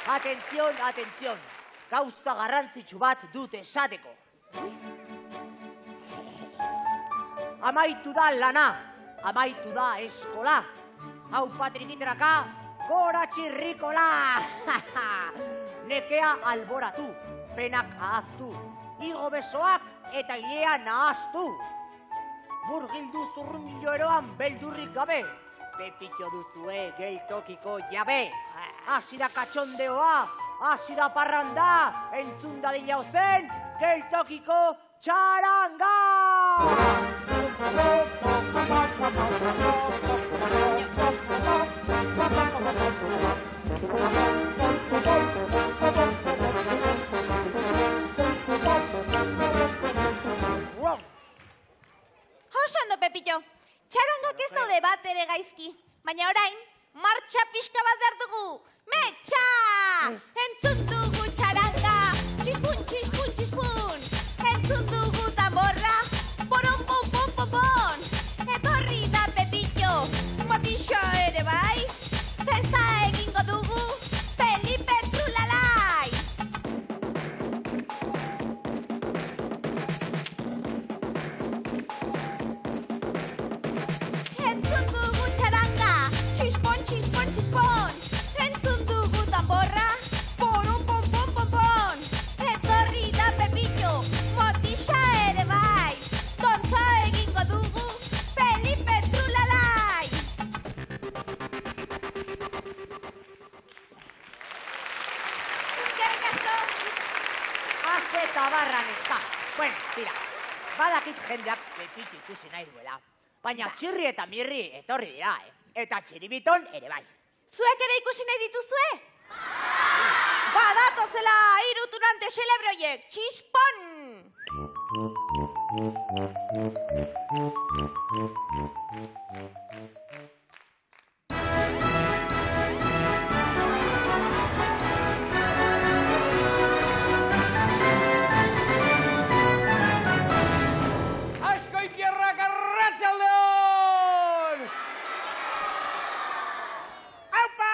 Atención, atención. Gauza garrantzitsu bat dut esateko. Amaitu da lana, amaitu da eskola. Hau patrikiteraka, gora txirrikola. Nekea alboratu, penak ahaztu, higo besoak eta ilea nahaztu. Murgildu zurrunbilo eroan beldurrik gabe, Pepito duzue geltokiko jabe. Hasi da katxondeoa, hasi da parranda, entzun dadila ozen, geltokiko txaranga! Osando, Pepito, txarangak ez daude bat ere gaizki, baina orain, martxa pixka bat behar dugu! Metxa! Entzun dugu txaranga, txispun, txispun, txispun! Entzun dugu tamborra, poron, pon, pon, pon, pon! Etorri da Pepito, motixa ere bai, festa egingo dugu, Felipe Trulalai! Entzun dugu txaranga, txispon, txispon, txispon! Entzun dugu tamborra, poron, pon, pon, pon, pon! Etorri da Pepito, motixa ere bai, dantza egingo dugu, Felipe Trulalai! Eskerrik asko! Haze eta barran ez da. Bueno, tira, badakit jendeak Pepito ikusi nahi duela. Baina txirri eta mirri etorri dira, Eta txiribiton ere bai. Zuek ere ikusi nahi dituzue? Badatozela hiru tunante xelebroiek, txispon! Azkoitiarrak arratsaldeon! Aupa,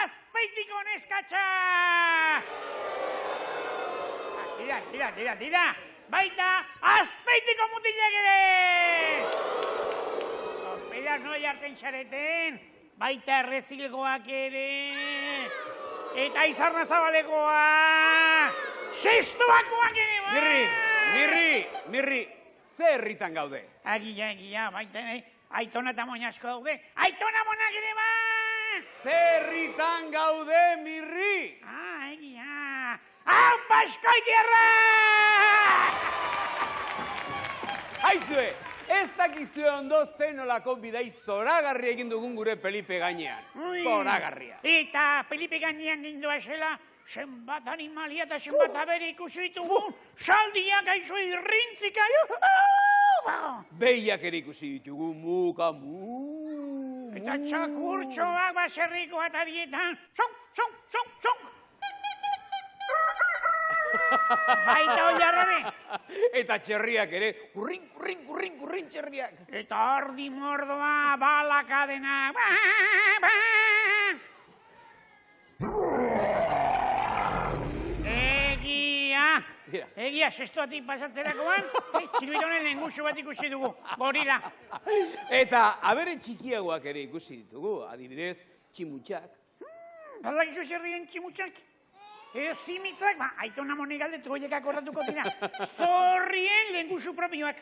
Azpeitiko neskatxa! Tira! Baita, Azpeitiko mutilek ere! Pelas no jartzen xareten, baita errezilgoak ere! Eta izarna zabalekoa! Xistuakoak ere, ba! Mirri, ze herritan gaude? Agia, baita, aitona eta moina asko daude. Aitona monak ere, ba! Ze herritan gaude, Mirri? Egia. Hau, Azkoitiarra! Aizue, ez dakizue ondo zenolako bidai zoragarri egin dugun gure Felipe gainean. Zoragarria. Eta Felipe gainean gindua esela, zenbat animalia eta zenbat abere ikusi ditugu, saldiak aizu irrintzika. Behiak ere ikusi ditugu, muka. Eta txakurtxoak baserriko atarietan, zonk! Baita oiarrare. Eta txerriak ere, kurrin txerriak. Eta ordi mordoa, balakadena. Egia, sestuatik pasatzerakoan, txirbironen lengusu bat ikusi dugu, gorila. Eta abere txikiagoak ere ikusi ditugu, adibidez, tximutxak. Balakizu zer diren tximutxak? Zimitzak, aitona monik galdetu goiek akordatuko dira. Zorrien lengusu propioak.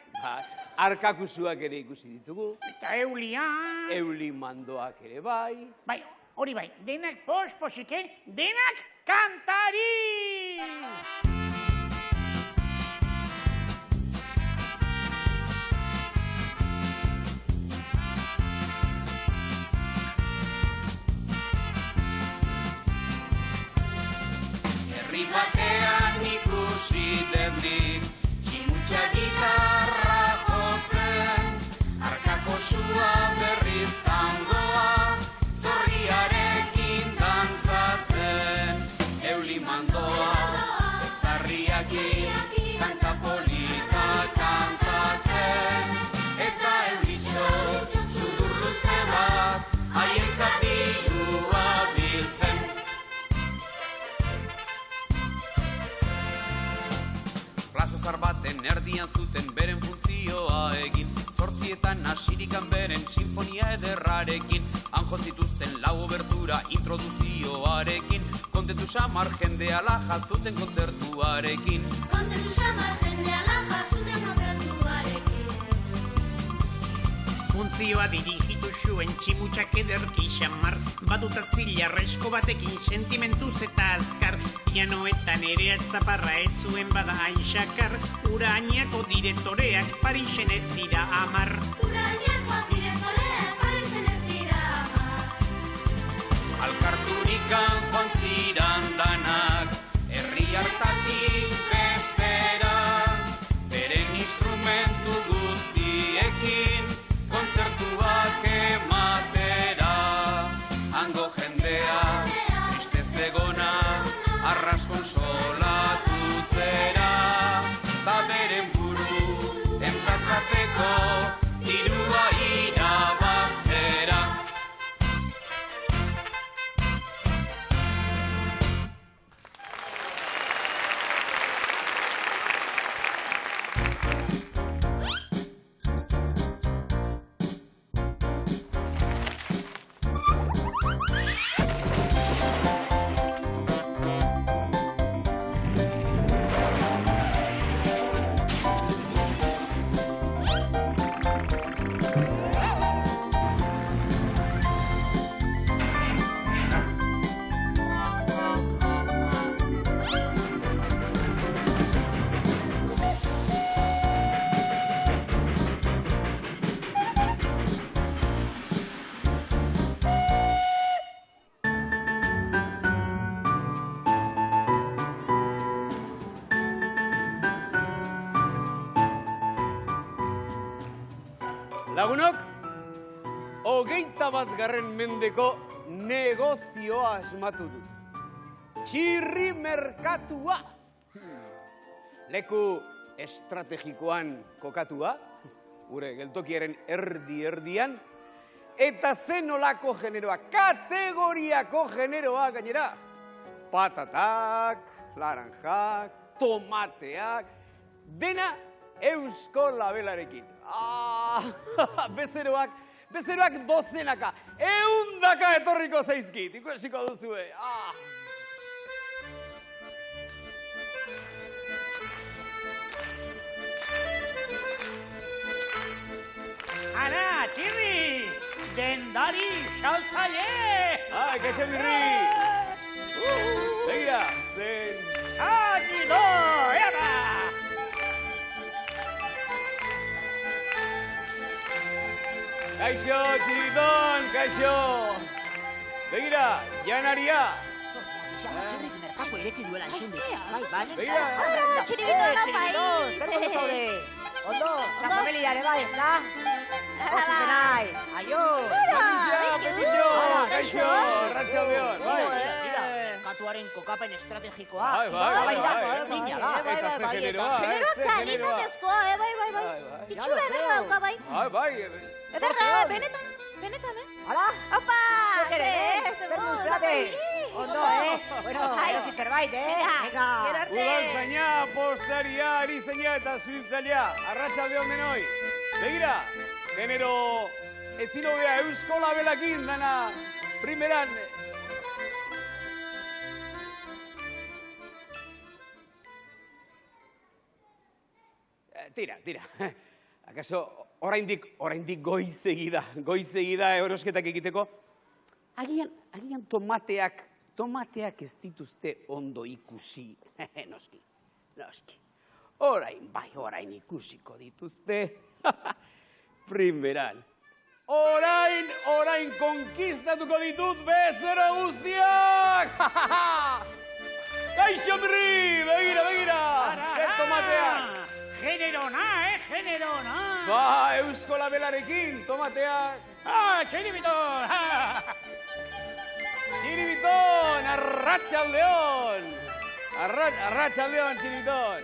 Arkakuzuak ere ikusi ditugu. Eta eulia. Eulimandoak ere bai. Bai, hori bai, denak posik, denak kantari! Herri batean ikusi dendik, tximutxa gitarra jotzen, arkako sua berriz tangoa, zorriarekin dantzatzen, eulimandoa, ezarriakin, kanta polita kantatzen, eta eulitxo, sudurluze bat, haientzat dirua biltzen. baten erdian zuten beren funtzioa egin. 8 hasirikan beren sinfonia ederrarekin, anjo zituzten lau obertura introduzioarekin, kontentu xamar jendea laja zuten kontzertuarekin. Kontentu xamar jendea laja zuten kontzertuarekin. Funtzioa dirigitu zuen tximutxak ederki xamar, batuta zila resko batekin sentimentuz eta azkar, pianoetan ere atzaparra ez zuen bada hain xakar, Urañako direktoreak Parisen ez dira amar. Urañako direktoreak Parisen ez dira amar. Alkarturikan joan ziran danak, herri hartatik bestera, beren instrumentu guztiekin, kontzertuak ematera. Hango jendea, tristez egona, arras konsolatutzera, ta beren buru entzatzateko dirua irabaztera. Lagunok, 21. mendeko negozioa asmatu dut. Txirri merkatua. Leku estrategikoan kokatua, gure geltokiaren erdi-erdian, eta zenolako generoa, kategoriako generoa gainera. Patatak, laranjak, tomateak, dena eusko labelarekin. Bezeroak dozenaka, 100 etorriko zaizkit, ikusiko duzue. Ara, Txirri! Dendari saltzaile! Kaixo birri! Begira, zen... Agido, eba! Kaixo, Txiriton, kaixo! Begira, janaria! Txirrik merkako ireki duela entzun dut. Begira! Txiribito bai. Zer modu zaude? Ondo, eta familia ere bai, ez da? Ozik nahi, aio! Pepillo, kaixo, arratsaldeon, bai! Katuaren kokapen estrategikoa. Bai. Eta kalitatezkoa, bai. Itxura ederra dauka, bai. Bai. Ederra, benetan, Hala? Opa! Zer duzate? Ondo, Bueno, erosi zerbait, Venga. Udaltzaina, postaria, erizaina eta zuhiltzailea. Arratsaldeon denoi. Begira, genero ezin hobea eusko labelakin dana primeran. Tira. Akaso oraindik goizegi da erosketak egiteko? Agian tomateak ez dituzte ondo ikusi. Noski. Orain ikusiko dituzte. Primeran. Orain konkistatuko ditut bezero guztiak! Kaixo birri, begira! Tomatea! Generona, generona! Ba, eusko labelarekin, tomateak! Txiribiton! Txiribiton, arratsaldeon! Arratsaldeon, Txiribiton!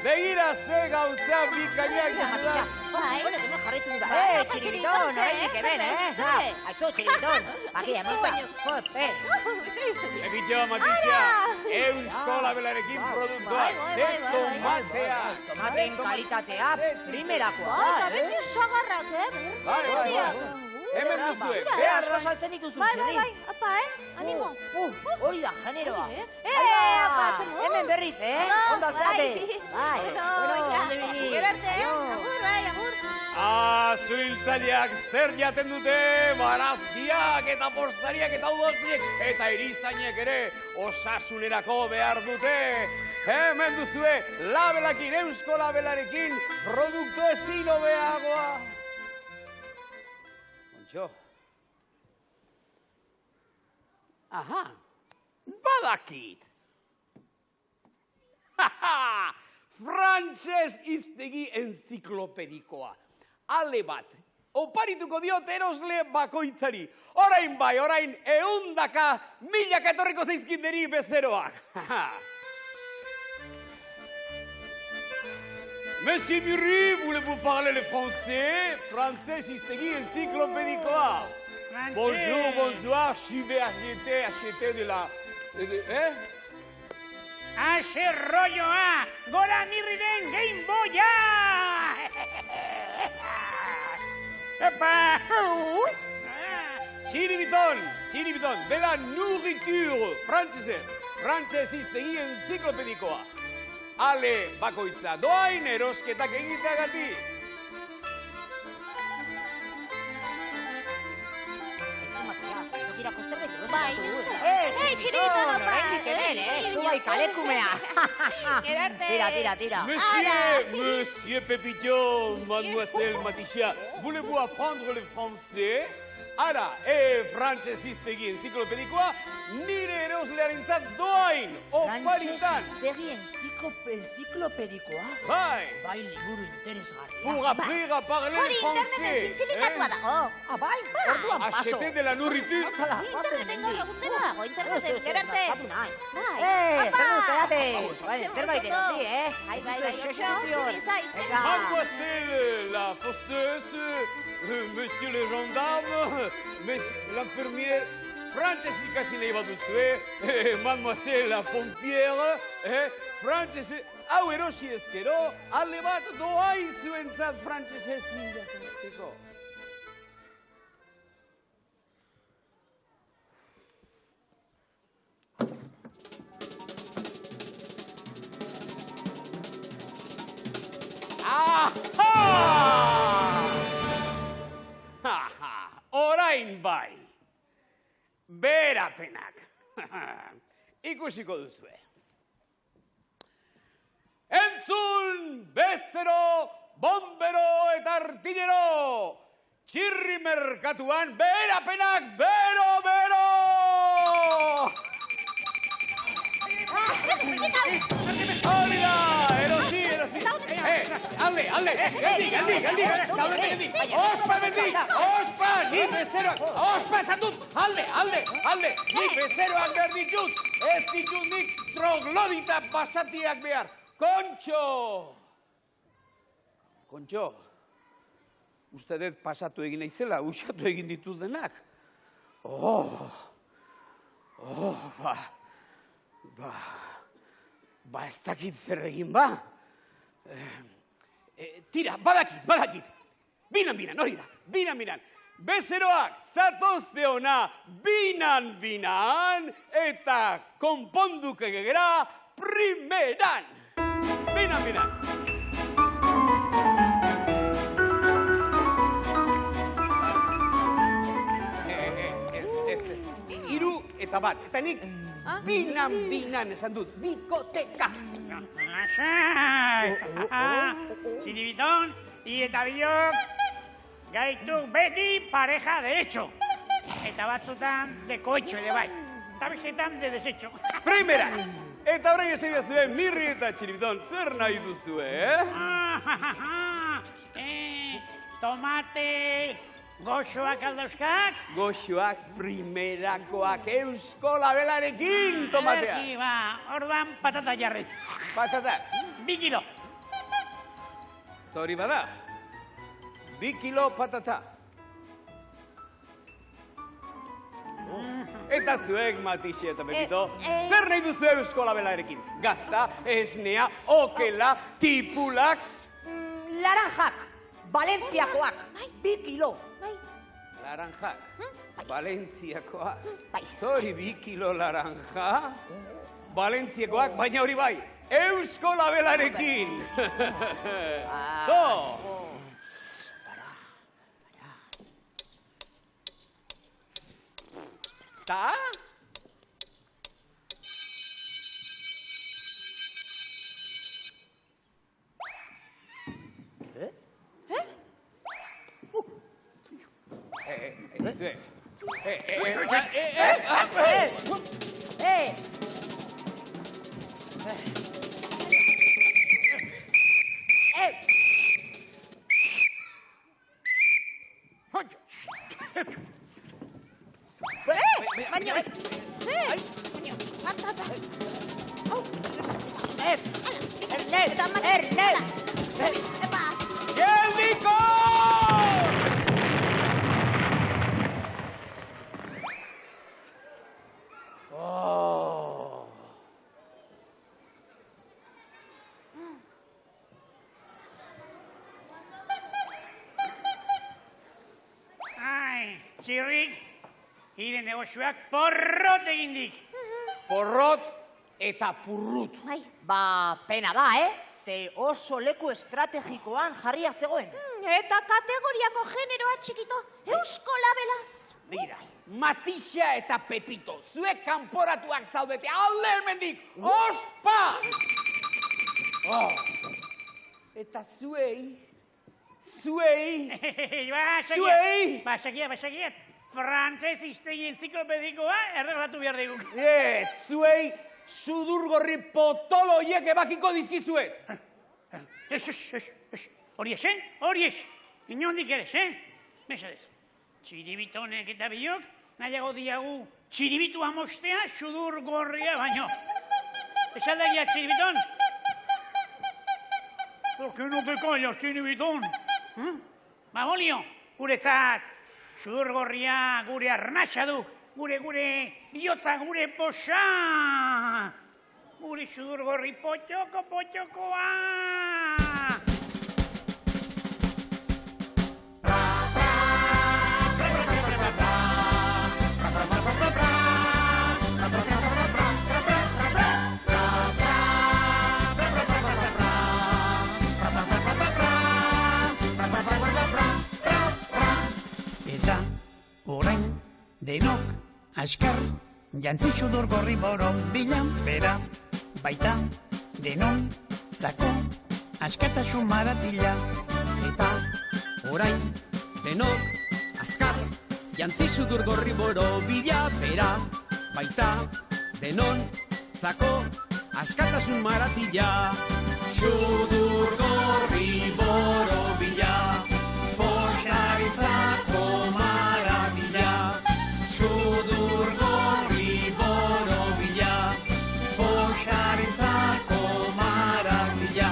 begira ze gauza bikainak da. Bueno, que no jarritzen dut. Txiribiton, horretik hemen, Aizu, txiribiton. Aquí, hemen. Epitxo, Matixia, Euskola Belarekin produktua, de tomatea. Tomaten kalitatea, primerakoa. Beti sagarrak, Bai. Hemen duzue, behar saltzen dituzu, Bai, apa, animo. Hoi da, generoa. Apa, zenut. Hemen berriz, Ondo alzate. Bai, Gero arte, agur, agur. Zuhiltzaileak zer jaten dute, barazkiak eta postariak eta udoltziek, eta erizainek ere osasunerako behar dute. Hemen duzue, labelakin, Eusko labelarekin, produktu estilo behagoa. Kontxo. Aha, badakit. Frantses hiztegi enziklopedikoa. Ale bat, oparituko diot erosle bakoitzari. Orain bai, orain 100 milaka etorriko zaizkinderi bezeroak. Monsieur Murri, voulez-vous parler le français? Français hiztegi enziklopedikoa. Bonjour, bonsoir, je vais acheter de la... Haxe rolloa, gora mirriren Game Boya! Epa! Txiribiton, de la nourriture, frantses hiztegi enziklopedikoa. Ale bakoitza doain erosketak egiteagatik. Bai. Txiribiton, apa. Zubai kalekumea. Gero arte. Tira. Monsieur Pepito, mademoiselle Matixia, voulez-vous apprendre le français? Ara, frantses hiztegi enziklopedikoa, nire eroslearentzat doain, oparitan. Frantses hiztegi enziklopedikoa? Bai. Bai, liburu interesgarria. Pour apprendre à parler le français. Interneten zintzilikatua dago. Bai, orduan paso. Acheter de la nourriture. Interneten gaur egun dago, interneten, gero arte. Zerbait erosi, Mademoiselle la posteuse, monsieur le gendarme, l'infirmier, frantses ikasi nahi baduzue, mademoiselle la pompière, frantses, hau erosi ezkero, ale bat doain zuentzat frantses ez irakasteko. Orain bai, berapenak, ikusiko duzue. Entzun, bezero, bombero eta artillero, txirri merkatuan berapenak, bero! Hori da, erosi. Alde, geldi. Ospa, ni bezeroak, esan dut, alde, ni bezeroak behar ditut, ez ditut nik troglodita basatiak behar. Kontxo, uste dut pasatu egin naizela, usatu egin ditut denak. Ba, ez dakit zer egin ba. Tira, badakit. Binan, hori da, binan. Bezeroak, zatozte ona, binan, eta konponduke gegera primeran. Binan. Hiru eta bat, eta nik binan esan dut, bikoteka. Lasai! Txiribiton, eta biok, gaitu beti pareja derecho. Eta batzutan de koitxo ere bai. Eta bestetan de desecho. Primera! Eta horrein esan zuen, Mirri eta Txiribiton, zer nahi duzue, Tomate goxoak aldauzkak? Goxoak primerakoak Euskola Belarekin tomatea. Orduan patata jarri. Patata. 2 kilo. Hori bada, 2 kilo patata. Eta zuek, Matixi eta Pepito, zer nahi duzu Eusko Labelarekin? Gazta, esnea, okela, tipulak. Laranjak, Valentziakoak, 2 kilo. Laranjak, Valentziakoak. Bai. Hori 2 kilo laranja, Valentziakoak, baina hori bai, Eusko Labelarekin. Ta? Baina, Geldiko! Ai, txirrik, hire negozioak porrot egindik. Porrot eta purrut. Ba, pena da, Ze oso leku estrategikoan jarria zegoen. eta kategoriako generoa txikito, Eusko Labelaz. Begira, Matixia eta Pepito, zuek kanporatuak zaudete, alde hemendik, ospa! Eta zuei, Basakiat. Frantzez iztegi enziklopedikoa erreglatu behar diguk. zuei, sudurgorri potolo hiek ebakiko dizkizuet. Hori ez? Inondik ere, Mesedez. Txiribitonek eta biok, nahiago diagu txiribitua mostea sudurgorria baino. Esaldagia, txiribiton? ¿Por qué no te callas, txiribitón? Ba, bolio, guretzat, sudurgorria gure arnasa du, gure bihotza gure posa. Gure sudurgorri potxokoa. Eta orain denok askar jantzi sudurgorri boron bilan bera baita denon zako askatasun maratila. Eta orain denok azkar jantzi sudurgorri boro bila bera baita denon zako askatasun maratila. Sudurgorri boro bila posaritzako maratila. Sudurgorri boro bila posaritzako maratila.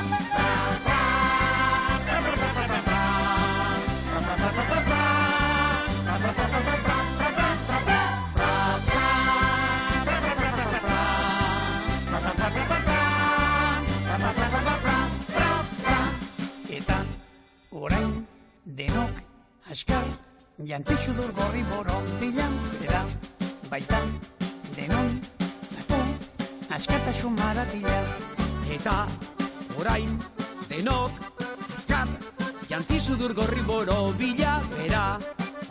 Eta orain denok askar jantzi sudurgorri boro bilan bera baita denon zako askatasun maratila. Eta orain denok azkar jantzi sudurgorri boro bila bera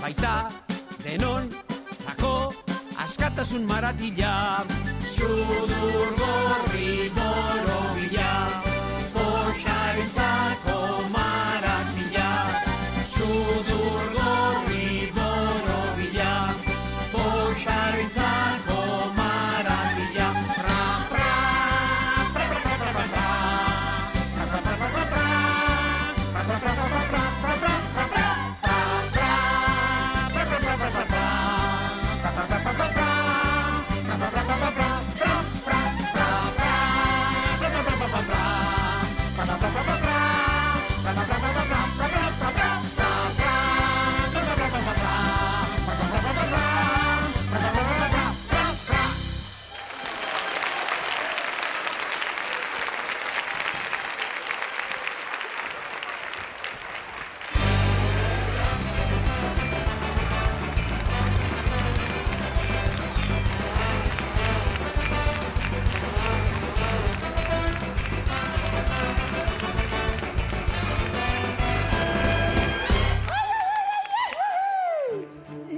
baita denon zako askatasun maratila. Sudurgorri boro bila posarentzako maratila. Sudurgorri boro bila posarentzako maratila. Pra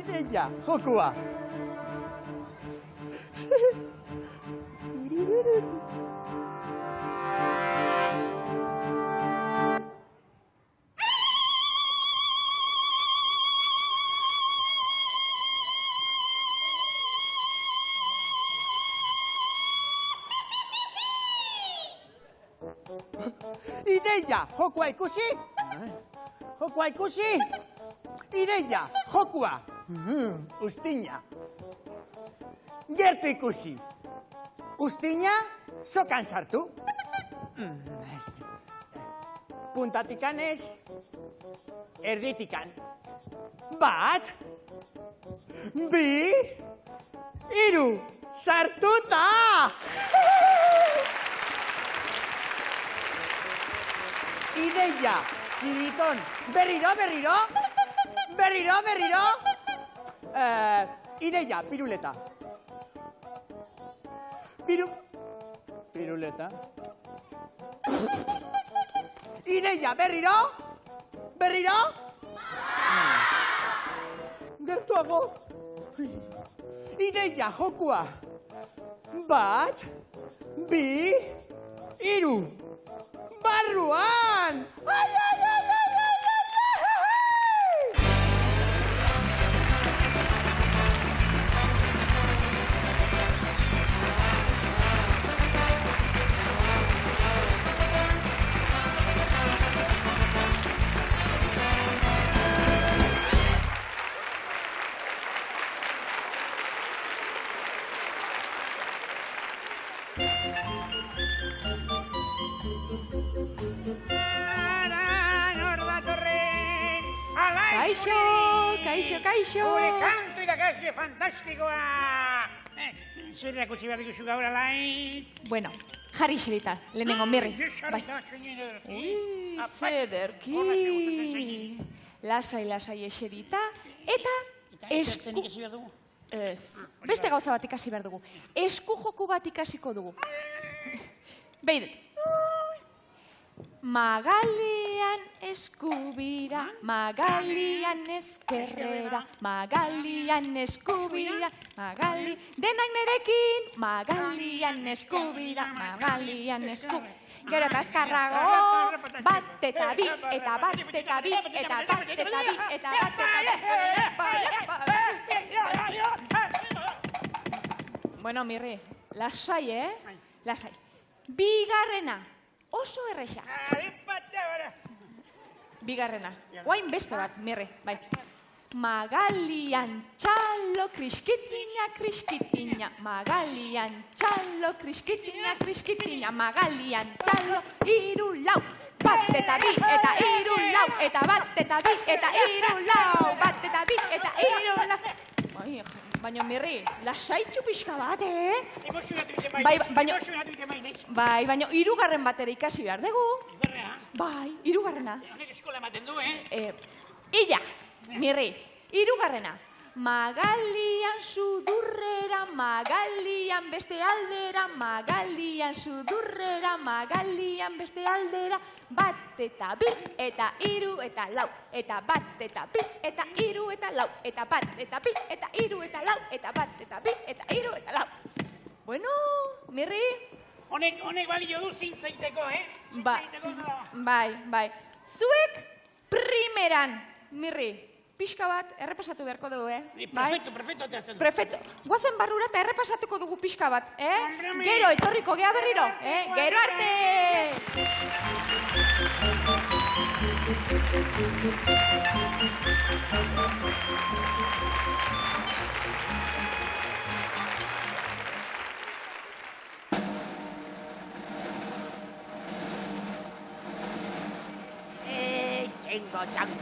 Ideia, jokua. Ideia, jokua ikusi? Jokua ikusi? Ideia, jokua. Ustina. Gertu ikusi. Ustina, sokan sartu. Puntatikan ez, erditikan. Bat, bi, hiru, sartuta! Ideia, txiriton, berriro. Ideia, piruleta. Piruleta. Ideia, berriro. Gertuago. Ideia, jokua. Bat, bi, hiru. Barruan! Ai! Kaixo! Gure kantu irakasle fantastikoa! Zer erakutsi behar diguzu gaur alaitz? Bueno, jarri xerita, lehenengo mirri. Bai. Zederki. Lasai eserita, eta esku... Ez, beste gauza bat ikasi behar dugu. Esku joku bat ikasiko dugu. Behidet. Magalian eskubira, magalian eskerrera, magalian eskubira, magali... Denak nerekin, magalian eskubira, magalian eskubira. Gero eta azkarrago, bat eta bi, eta bat eta bi, eta bat eta bi, eta bat eta bi. Bueno, Mirri, lasai, Lasai. Bigarrena. Oso erresa. Bigarrena. Guain beste bat, Mirri, bai. Magalian txalo, kriskitina. Magalian txalo, kriskitina. Magalian txalo, hiru lau. Bat eta bi, eta hiru lau. Eta bat eta bi, eta hiru lau. Bat eta bi, eta hiru lau. Baina, Mirri, lasaitxu pixka bat, Baina, hirugarren bat ere ikasi behar dugu. Bai, hirugarrena. Honek eskola ematen du, Illa, Mirri, hirugarrena. Magalian sudurrera, magalian beste aldera, magalian sudurrera, magalian beste aldera, bat eta bi, eta hiru eta lau, eta bat eta bi, eta hiru eta lau, eta bat eta bi, eta hiru eta lau, eta bat eta bi, eta hiru eta lau. Bueno, Mirri? Honek balio du zintzaiteko, Bai. Zuek primeran, Mirri. Pixka bat, errepasatu beharko dugu, Perfecto, ateatzen du. Perfecto. Guazen barrura eta errepasatuko dugu pixka bat, Gero, etorriko gea berriro, Gero arte!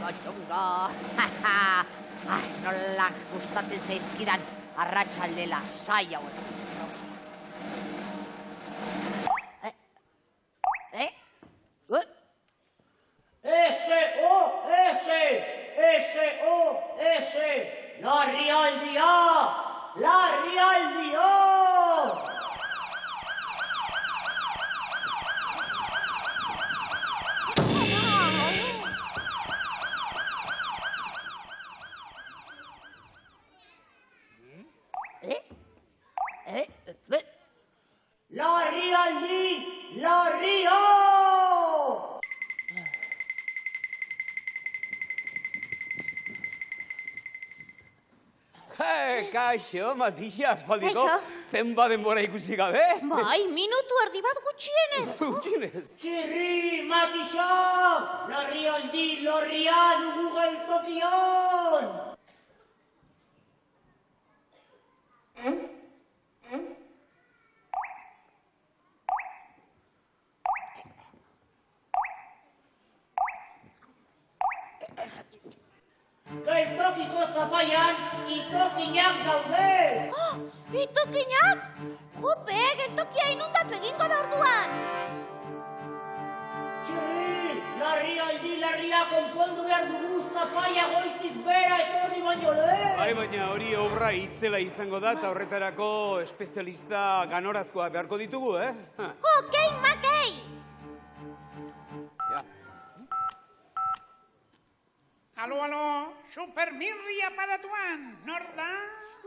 Txongo. Ai, nola gustatzen zaizkidan arratsalde lasai hauek. SOS! Larrialdia! Larrialdi! Kaixo, Matixia, aspaldiko, Kaixo. zenba denbora ikusi gabe? Bai, minutu erdi bat gutxienez. Gutxinez. Txirri, Matixo! Larrialdi, larria dugu geltokion! Geltokiko zapaian itokinak daude! Itokinak? Jope, geltokia inundatu egingo da orduan. Txirri, larrialdi, larria konpondu behar dugu zapaia goitik bera etorri baino lehen! Bai, baina hori obra itzela izango da, eta horretarako espezialista ganorazkoa beharko ditugu, eh? Okei, makei! Ja. Alo, Super Mirri aparatuan, nor da?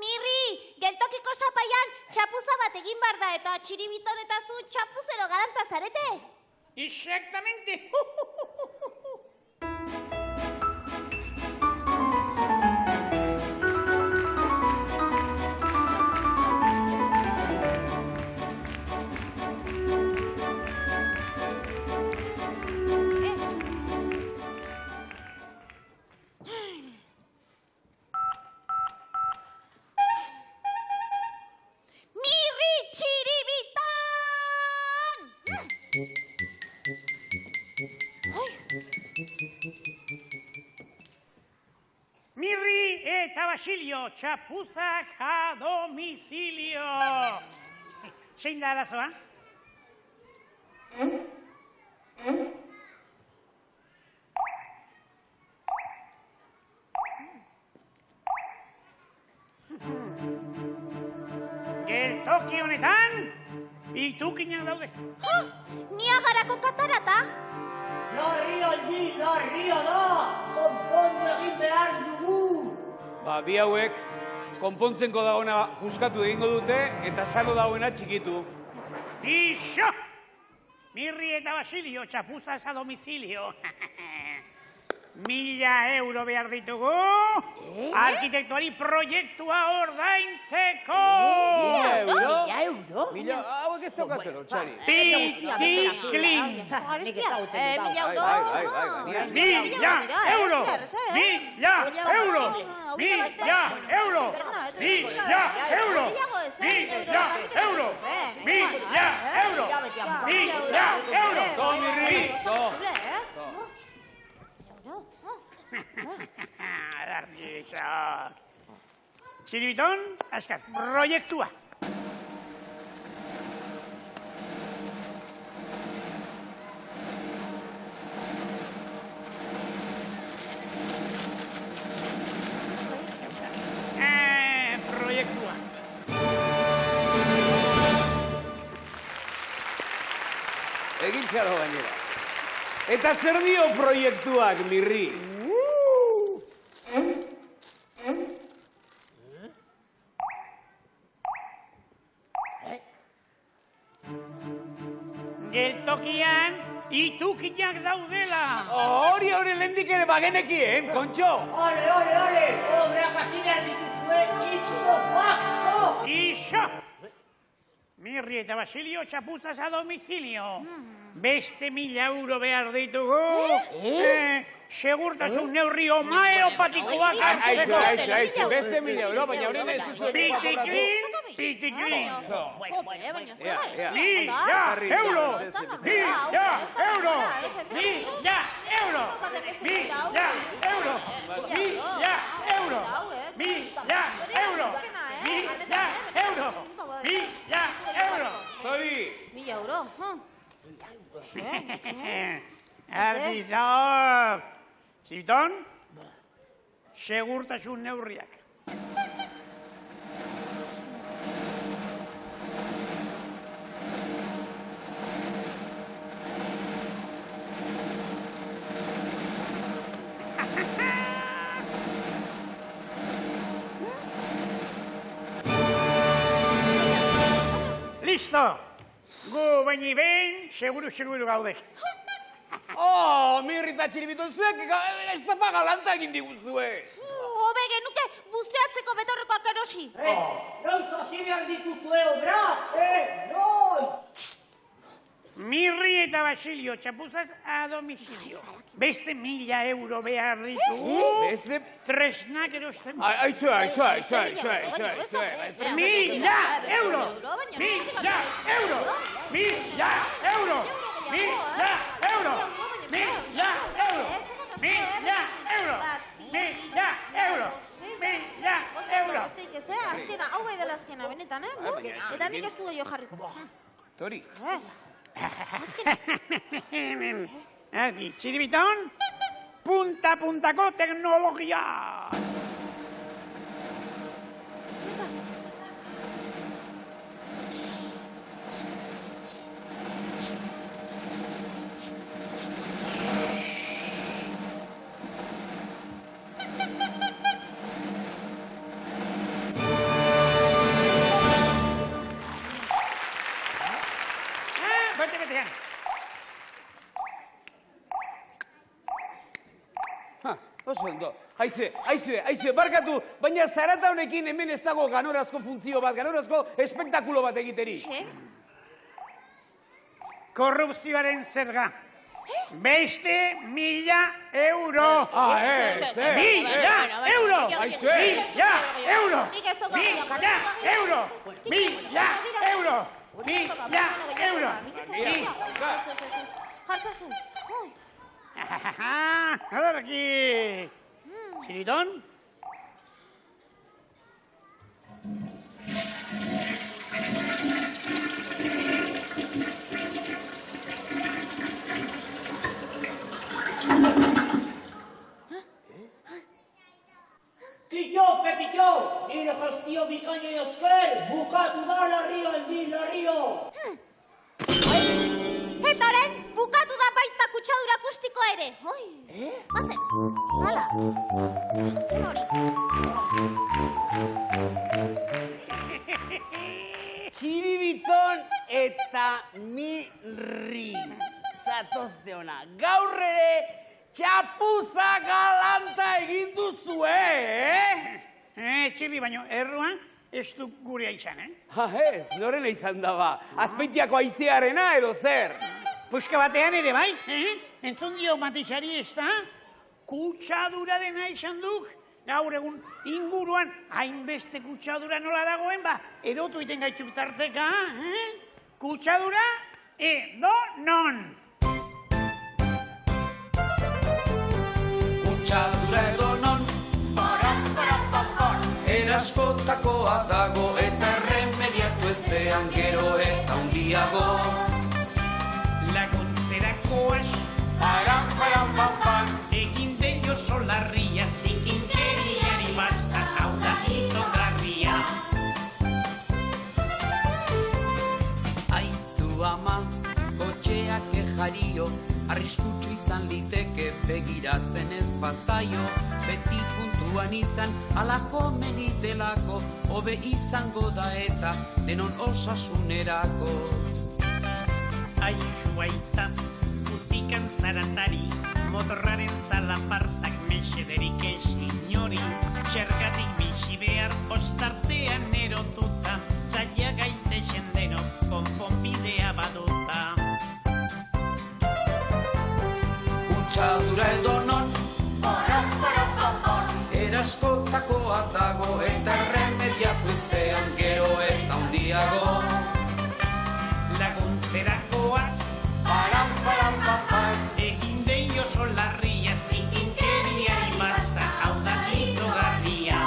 Mirri, geltokiko zapaian txapuza bat egin behar da eta txiribiton eta zu txapuzero garanta zarete. Exactamente. Mirri, txiribiton! Mirri eta Basilio, txapuzak a domicilio. Zein da arazoa? Geltoki honetan, itukinak daude. Niagarako katarata? Larrialdi, larria da! Konpondu egin behar dugu! Ba, bi hauek, konpontzenko dagoena buskatu egingo dute, eta sano dagoena txikitu. Ixo! Mirri eta Basilio, txapuzaz a domicilio. 1.000 euro behar ditugu, arkitektuari proiektua ordaintzeko! 1.000 euro? 1.000 euro? Mila, hauek ez daukatero, txari. Pitiklin! Nik ezagutzen dut. 1.000 euro? Bai. 1.000 euro! 1.000 euro! 1.000 euro! 1.000 euro! 1.000 euro! 1.000 euro! 1.000 euro! To, Mirri, to. Argixak. Txiribiton, askar, proiektua. Proiektua. Egin txaro gainera. Eta zer dio proiektuak, Mirri? Geltokian itukinak daudela. Hori lehendik ere bagenekien, kontxo. Ole! Obrak hasi behar dituzue, ipso facto! Ixo! Mirri eta Basilio, txapuzaz a domicilio. Beste 1.000 euro behar ditugu. Segurtasun neurri homeopatikoak hartzeko. Aizu, beste 1.000 euro, baina horren ez duzu. Pitiklin! 1.000 euro! 1.000 euro! 1.000 euro! 1.000 euro! 1.000 euro! 1.000 euro! 1.000 euro! 1.000 euro! Zori! 1.000 euro? Argizak! Ziton, segurtasun neurriak. Listo! Gu baini behin, seguru gaudek. Mirri eta txiribiton zuek, estafa galanta egin diguzue. Hobe genuke buzeatzeko betorrekoak erosi. Noiz hasi behar dituzue obra? Noiz! Mirri eta Basilio, txapuzaz a domicilio. Beste 1.000 euro behar ditugu. Beste? Tresnak erosten. Aitzue. 1.000 euro! 1.000 euro! 1.000 euro! 1.000 euro! 1.000 euro! 1.000 euro! 1.000 euro! 1.000 euro! Azkena, hau bai dela azkena, benetan, Eta nik ez du gehiago jarriko. Tori. Aquí, txiribiton, punta-puntako teknologia. Bete. Oso ondo. Aizue, barkatu, baina zarata honekin hemen ez dago ganorazko funtzio bat, ganorazko espektakulo bat egiteri. Korrupzioaren zerga. Beste 1.000 euro. Ez. 1.000 euro. Aizue. 1.000 euro. 1.000 euro. 1.000 euro. 1.000 euro. Jartzazu. A ver aquí. Txiritón. Killo, Pepillo, nire jastio bikaina esker, bukatu da larrio. Eta orain, bukatu da baita kutsadura akustiko ere. Bazen, hala. Hori. Txiribiton eta Mirri. Zatozte ona. Gaur ere, txapuza galanta egin duzue, Txiri, baino, erruan, ez du gure izan, Ez, norena izan daba. Azpeitiako aizearena edo zer. Puska batean ere, bai? Entzun dio Matixari ez da? Kutsadura dena izan duk. Gaur egun inguruan, hainbeste kutsadura nola dagoen, erotu iten gaitzuk tarteka, Kutsadura, edo non. Kutsadura edo non, eraskotakoa dago eta remediatu ezean gero eta hundiago. Laguntzerakoaz, egin deio solarria, zikinkeriari basta, hau da hitogarria. Aizu ama, kotxeak ejario, arriskutsu izan liteke begiratzen ez bazaio, beti puntuan izan alako menitelako, hobe izango da eta denon osasunerako. Aizu baita, utikan zaratari, motorraren zalapartak mesederik ez inori, txergatik bizi behar ostartean erotuta, zaila gaitexen deno, konponbidea baduta. Kutsadura edo non, eraskotakoa dago eta remediatu ezean gero eta hundiago. Laguntzerakoaz, egin deio solarria, zikinkeriari basta, hau da hitogarria.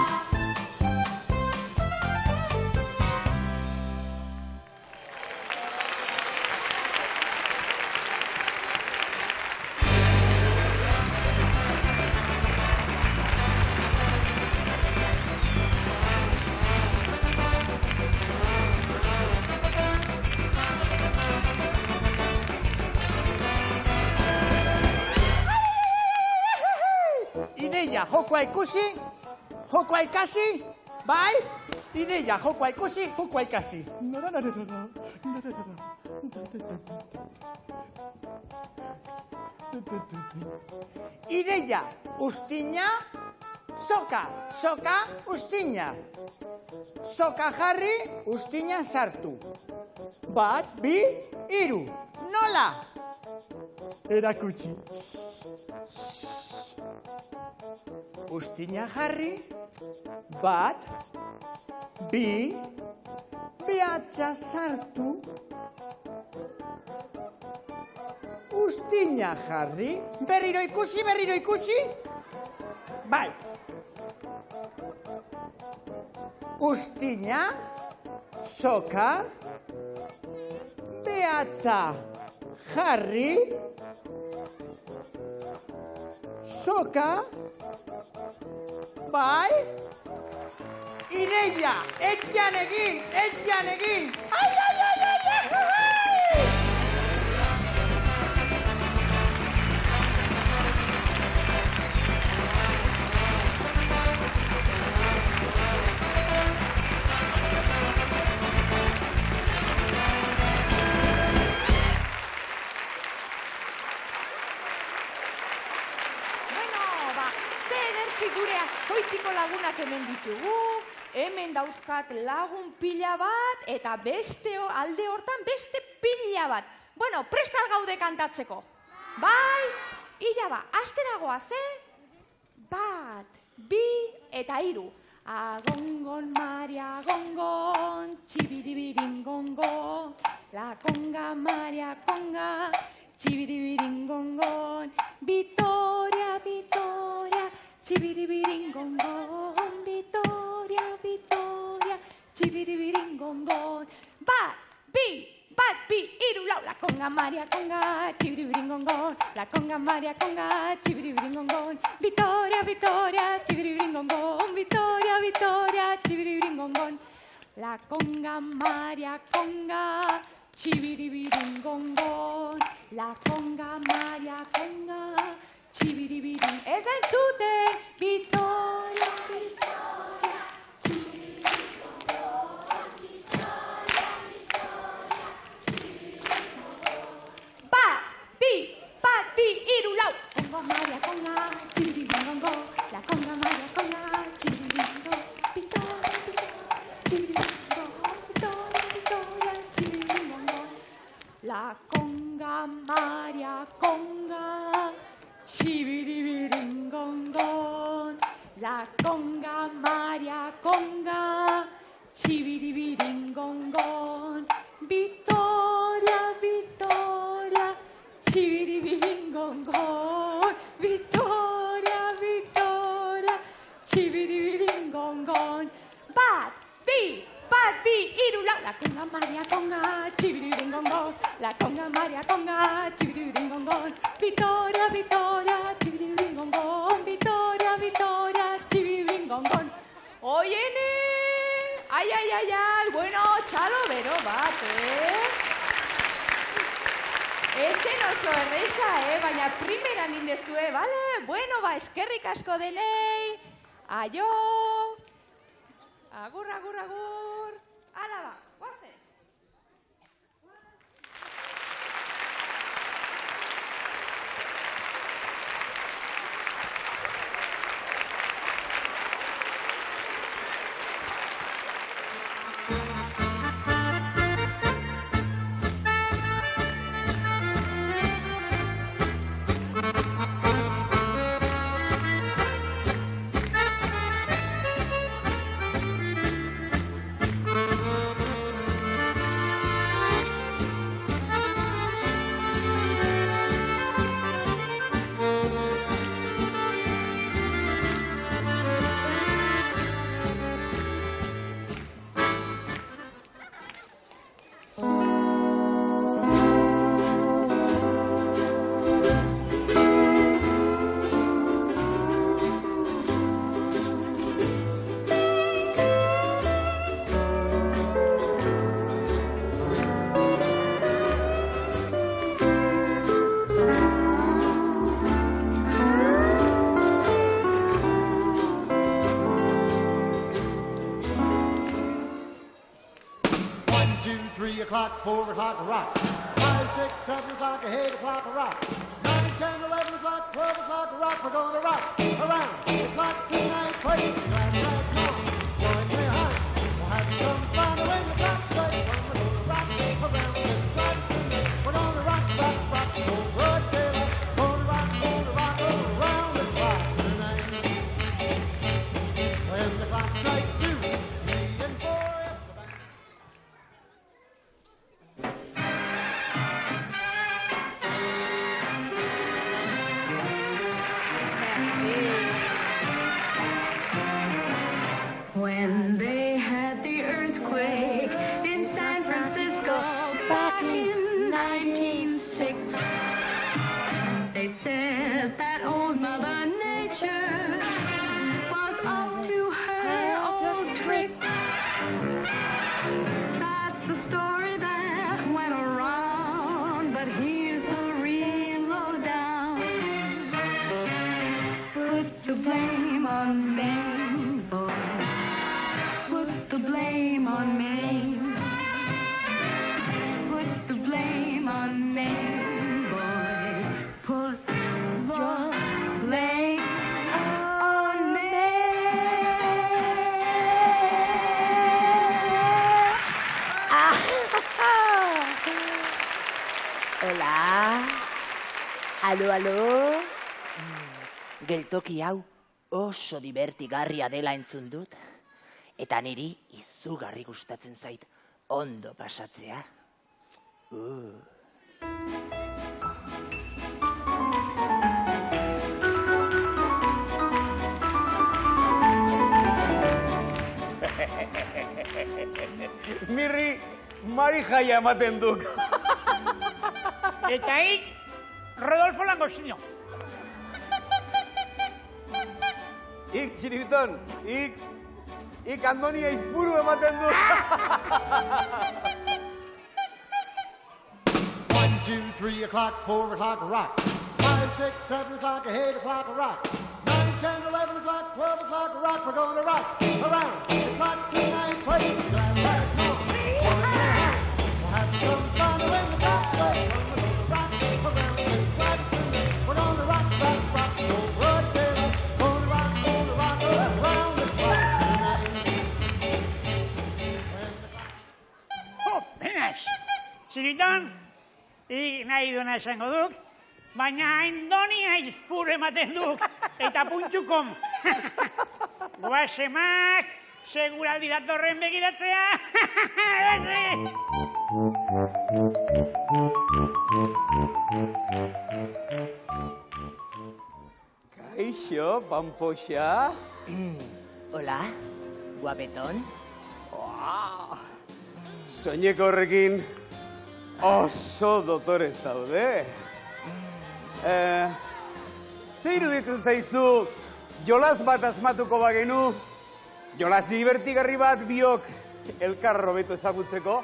Ideia, jokoa ikusi, jokoa ikasi, Bai? Ideia, jokoa ikusi, jokoa ikasi. Ideia, ustina, soka, soka, ustina. Soka jarri, ustina sartu. 1, 2, 3. Nola? Erakutsi. Ustina jarri, 1, 2, behatza sartu. Ustina jarri, berriro ikusi? Bai. Ustina, soka, behatza jarri, soka, bai. Ideia, etxean egin. Ai! Gure azkoitiko lagunak hemen ditugu, hemen dauzkat lagun pila bat, eta beste alde hortan beste pila bat. Bueno, prestal gaude kantatzeko. Bai, illa ba, asteragoa, ze? 1, 2, eta 3. Agongon, Maria, gongon, txibiribirin gongon, la conga, Maria, conga, txibiribirin gongon, Vitoria, Vitoria, Chibiribiringongon, Vitoria, Vitoria, chibiribiringongon. 1, 2, 3, lau, la conga, Maria, conga, chibiribiringongon, la conga, Maria, conga, chibiribiringongon, Vitoria, Vitoria, chibiribiringongon, Vitoria, Vitoria, chibiribiringongon, la conga, Maria, conga, chibiribiringongon, la conga, Maria, conga, chibiribirin, ez entzute, Vitoria, Vitoria, chibiribiringongon, Vitoria, Vitoria, chibiribiringongon. 1, 2, 3, lau, conga, Maria, conga, chibiribiringongon, la conga, Maria, conga, chibiribiringongon, Vitoria, Vitoria, chibiribiringongon, Vitoria, Vitoria, chibiribiringongon, la conga, Maria, conga, chibiribiringongon, la conga, Maria, conga, chibiribiringongon, Vitoria, Vitoria, chibiribiringongon, Vitoria, Vitoria, chibiribiringongon. 1, 2, 3, lau, la conga, Maria, conga, chibiribiringongon, la conga, Maria, conga, chibiribiringongon, Vitoria, Vitoria, chibiribiringongon, Vitoria, Vitoria, chibiribiringongon. Oiene! Ai, bueno, txalo bero bat, Ezen oso erreixa, baina primeran indezue, bale? Bueno, ba, eskerrik asko denei. Aio! Agur, agur, agur. Hala ba, guazen. 3 o'clock, 4 o'clock, rock. 5, 6, 7 o'clock, 8 o'clock, rock. 9, 10, 11 o'clock, 12 o'clock, rock. We're going to rock around the clock tonight. Wait, glad right now. Join me high. We'll have some fun when the clock strikes. We're going to rock around the clock tonight. We're going to rock, rock, rock. Till broad daylight. Going to rock around the clock tonight. When the clock strikes 2, 3, and 4. When they had the earthquake in San Francisco back in 1906, they said that old Mother Nature was up to her old tricks. That's the story that went around, but here's the real lowdown. Put the blame on Maine, boy. Put the blame on Maine. Put the blame on Maine, boy. Put the blame on Hola. Alo, alo. Geltoki hau oso divertigarria dela entzun dut. Eta niri izugarri gustatzen zait ondo pasatzea. Mirri, mari jaia ematen duk. Eta hik, Rodolfo Langostino. Ik, txiribiton, ik Andonia izpuru ematen du. 1, 2, 3 o'clock, 4 o'clock, rock. 5, 6, 7 o'clock, 8 o'clock, rock. 9, 10, 11 o'clock, 12 o'clock, rock. We're going to rock around the clock tonight. Wait, glad right now. We'll have some fun when the clock strikes. We're going to rock around the clock tonight. We're going to rock, rock, rock. So broad daylight. Going to rock around the clock tonight. Penas, ziriton, hik nahi duena esango duk, baina Andonia izpur ematen duk, eta puntxukom. Guasemak, seguraldi datorren begiratzea. Kaixo, Pampoxa. Hola, guapetón. Soineko horrekin oso dotore zaude. Ze iruditzen zaizu jolas bat asmatuko bagenu, jolas divertigarri bat biok elkar hobeto ezagutzeko?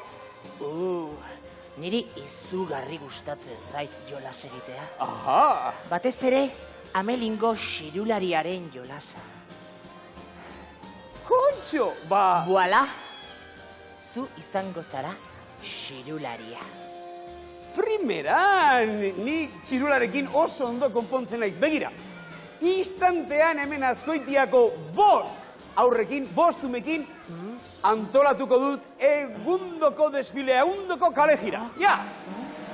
Niri izugarri gustatzen zait jolas egitea. Aha! Batez ere, Amelingo xirulariaren jolasa. Kontxo, ba... Voila! Zu izango zara xirularia. Primera, ni txirularekin oso ondo konpontzen naiz. Begira, instantean hemen Azkoitiako 5 aurrekin, 5 umekin, antolatuko dut egundoko desfilea, egundoko kale jira. Ja,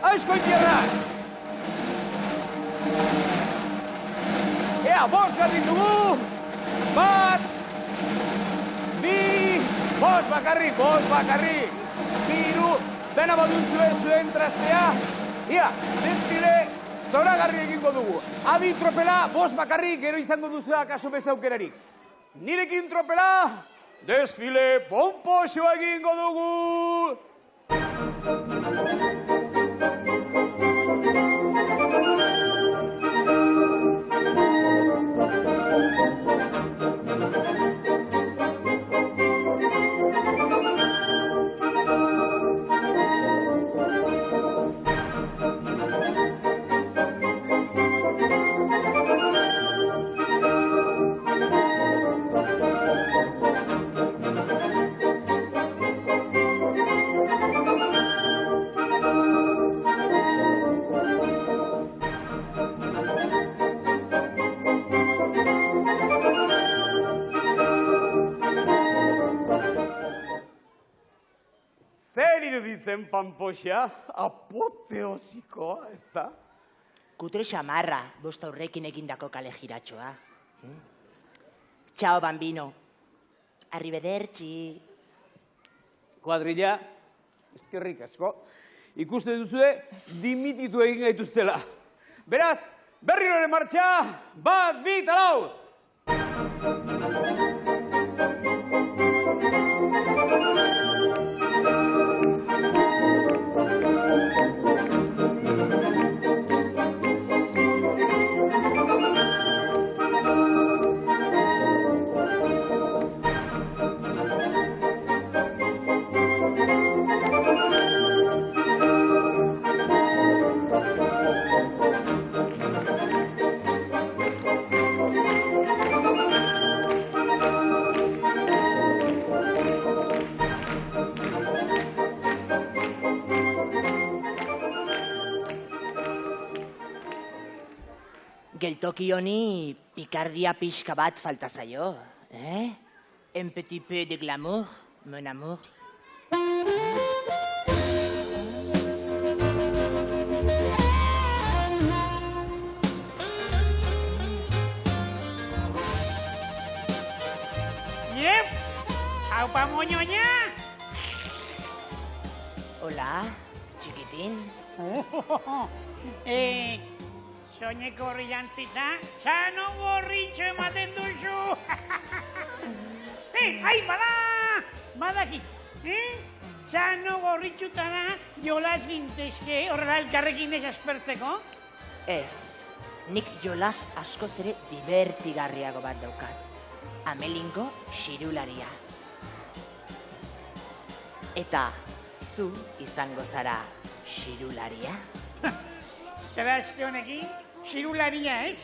Azkoitiarrak! Ea, 5 gardin dugu! 1, 2, 5 bakarrik, 5 bakarrik! 3, dena baduzue zuen trastea. Ia, desfile zoragarri egingo dugu. Adi tropela, 5 bakarrik, gero izango duzua kaso beste aukerarik. Nirekin tropela, desfile pomposoa egingo dugu. Zer iruditzen, Pampoxa? Apoteosikoa, ez da? Kutre xamarra, bost aurrekin egindako kale giratxoa. Txao, bambino. Arrivederci. Kuadrilla, eskerrik asko. Ikuste duzue, dimititu egin gaituztela. Beraz, berriro ere martxa, 1, 2, 3, 4. Geltoki honi pikardia pixka bat falta zaio, eh? Un petit peu de glamour, mon amour. Yep, aupa moñoña. Hola, chiquitín. Soñeko horri jantzita, txano gorritxo ematen duzu. Ai, badakit. Txano gorritxutara jolas gintezke horrela elkarrekin desaspertzeko. Ez, nik jolas askoz ere divertigarriago bat daukat. Amelingo xirularia. Eta zu izango zara xirularia? Zeraste honekin, xirularia ez?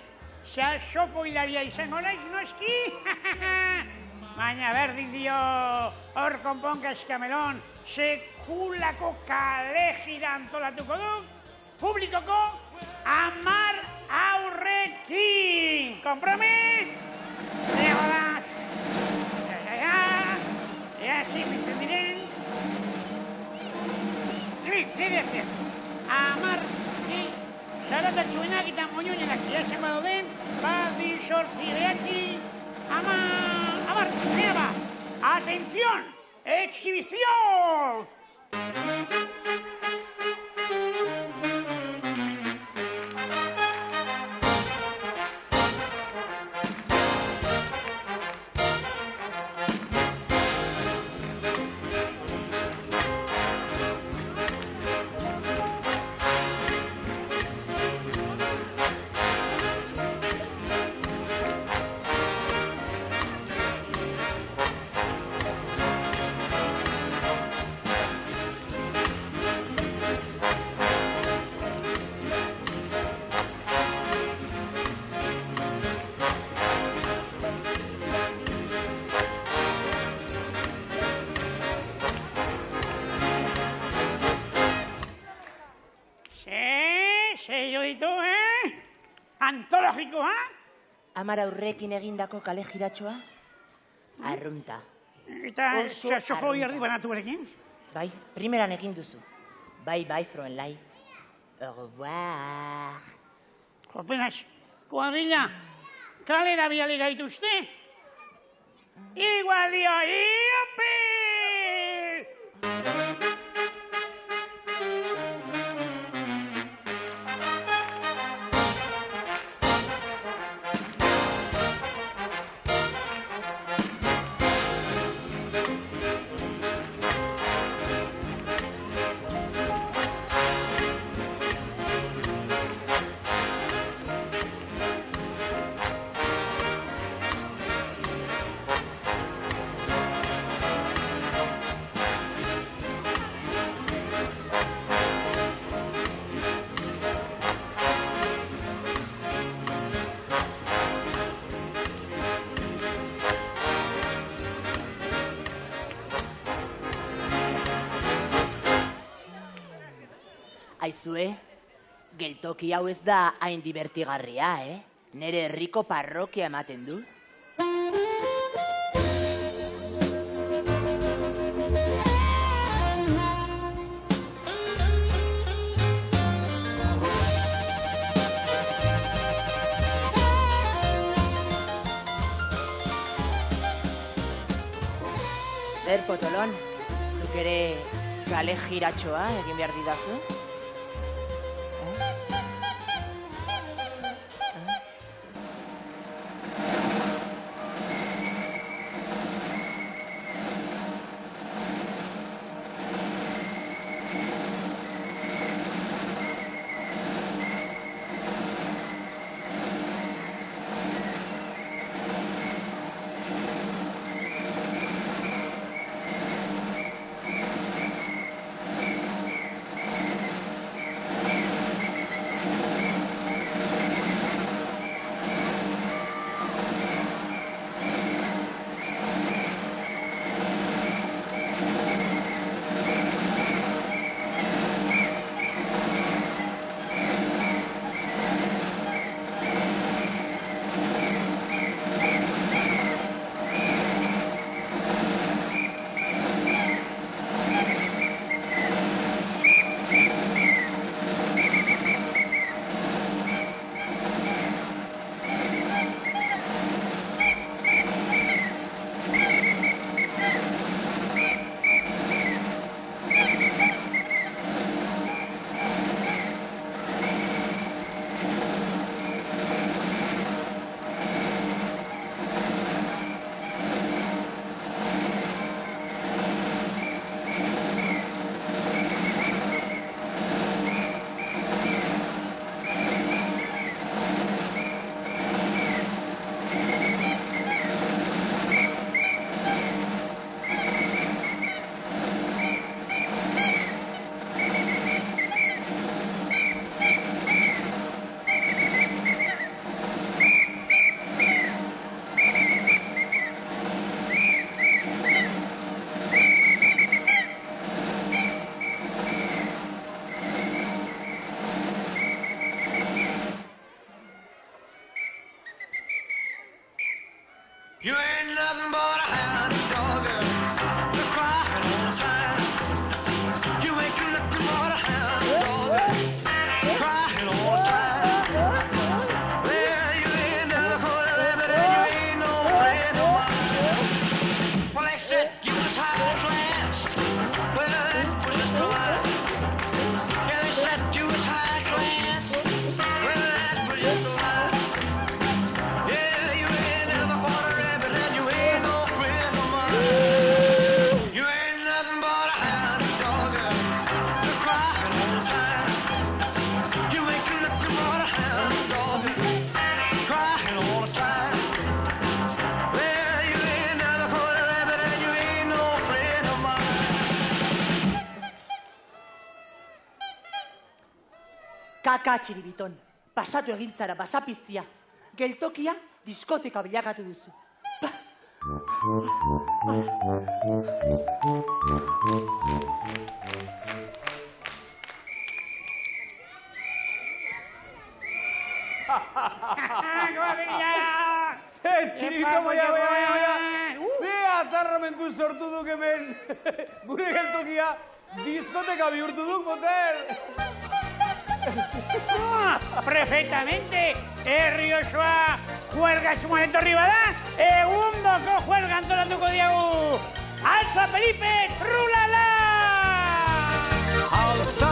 Saxofoilaria izango naiz noski? Baina berdin dio hor konponka eskamelon, sekulako kale gira antolatuko du, publikoko 10 aurrekin. Kompromis? Egoraz! Ea zibitzen diren. Nire zer, 10 zaratatxuenak eta moñoñenak irazen badoden, 2, 8, 10, nire ba, atención, exhibición! Antologikoa? 10 aurrekin egindako kale giratxoa? Arrunta. Eta saxofoi erdi banatu berekin? Bai, primeran egin duzu. Bai, Froenlai. Au revoir. Jopenaz, kuadrilla, kalera biali gaituzte? Igual dio, iopi! Aizue, geltoki hau ez da hain divertigarria, Nere herriko parrokia ematen du. Zer, potolon, zuk ere kale jiratxoa egin behar didazu? You ain't nothing but a hound dog, you're crying all the time. You ain't nothing but a hound dog, crying all the time. Well, you ain't never caught a rabbit and you ain't no friend of mine. Well, they said you was high class, well, that was just a lie. Yeah, they said you was high class, well, that was just a lie. Kaka txiribiton, pasatu egintzara basapiztia. Geltokia diskoteka bilakatu duzu. Zer, txiribito, boia. Ze atarramentu sortu duk hemen. Gure geltokia diskoteka bihurtu duk, boter. Perfectamente, herri osoa juergasmoan etorri bada, egundoko juerga antolatuko diagu. Altza Felipe, trulala! Altza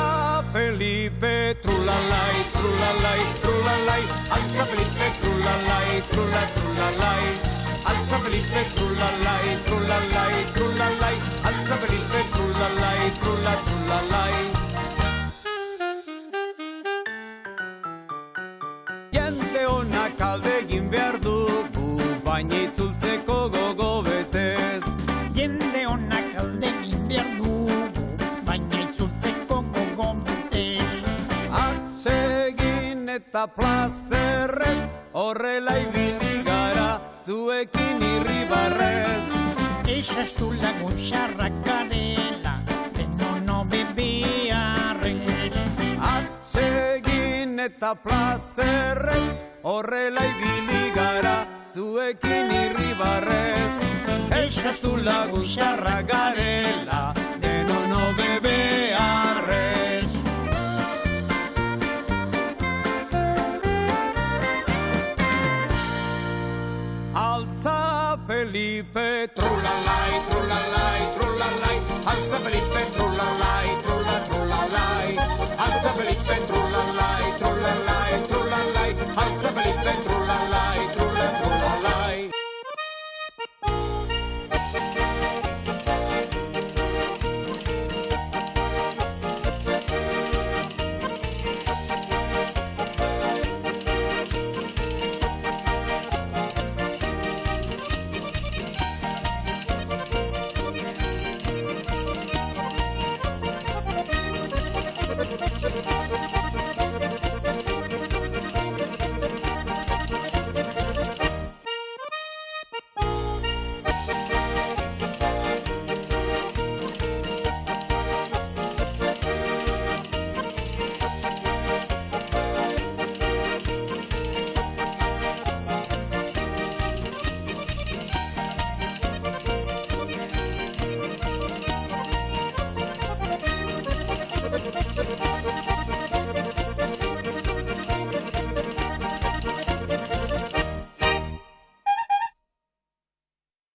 Felipe, trulalai, trulalai, trulalai. Altza Felipe, trulalai, trulalai. Altza Felipe, trulalai, trulalai, trulalai. Altza Felipe, trulalai, trulalai. Jende honak alde egin behar dugu, baina itzultzeko gogo betez. Jende honak alde egin behar dugu, baina itzultzeko gogo betez. Atsegin eta plazerrez, horrela ibili gara, zuekin irribarrez. Esastu lagun xarrak garela, denono bebiarrez. Atsegin eta plazerrez, horrela ibili gara, zuekin irribarrez. Esastu lagun xarrak garela,